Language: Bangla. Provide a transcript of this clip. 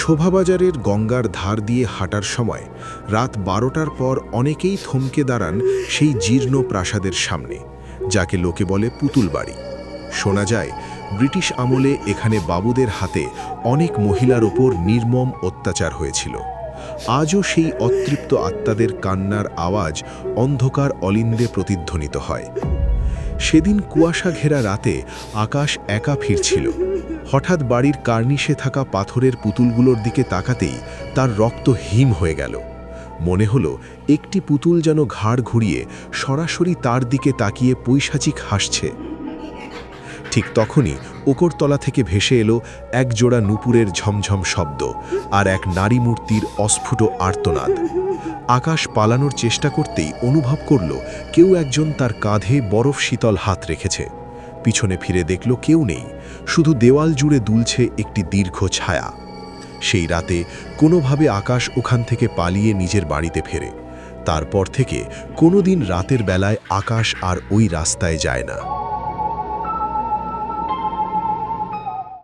শোভাবাজারের গঙ্গার ধার দিয়ে হাঁটার সময় রাত 12টার পর অনেকেই থমকে দাঁড়ান সেই জীর্ণ প্রাসাদের সামনে, যাকে লোকে বলে পুতুল বাড়ি। শোনা যায় ব্রিটিশ আমলে এখানে বাবুদের হাতে অনেক মহিলার ওপর নির্মম অত্যাচার হয়েছিল। আজও সেই অতৃপ্ত আত্মাদের কান্নার আওয়াজ অন্ধকার অলিন্দে প্রতিধ্বনিত হয়। সেদিন কুয়াশা ঘেরা রাতে আকাশ একা ফিরছিল। হঠাৎ বাড়ির কার্নিশে থাকা পাথরের পুতুলগুলোর দিকে তাকাতেই তার রক্ত হিম হয়ে গেল। মনে হলো একটি পুতুল যেন ঘাড় ঘুরিয়ে সরাসরি তার দিকে তাকিয়ে পৈশাচিক হাসছে। ঠিক তখনই ওপরতলা থেকে ভেসে এলো এক জোড়া নূপুরের ঝমঝম শব্দ আর এক নারী মূর্তির অস্ফুট আর্তনাদ। আকাশ পালানোর চেষ্টা করতেই অনুভব করল কেউ একজন তার কাঁধে বরফ শীতল হাত রেখেছে। পিছনে ফিরে দেখল কেউ নেই, শুধু দেওয়াল জুড়ে দুলছে একটি দীর্ঘ ছায়া। সেই রাতে কোনোভাবে আকাশ ওখান থেকে পালিয়ে নিজের বাড়িতে ফেরে। তারপর থেকে কোনোদিন রাতের বেলায় আকাশ আর ওই রাস্তায় যায় না।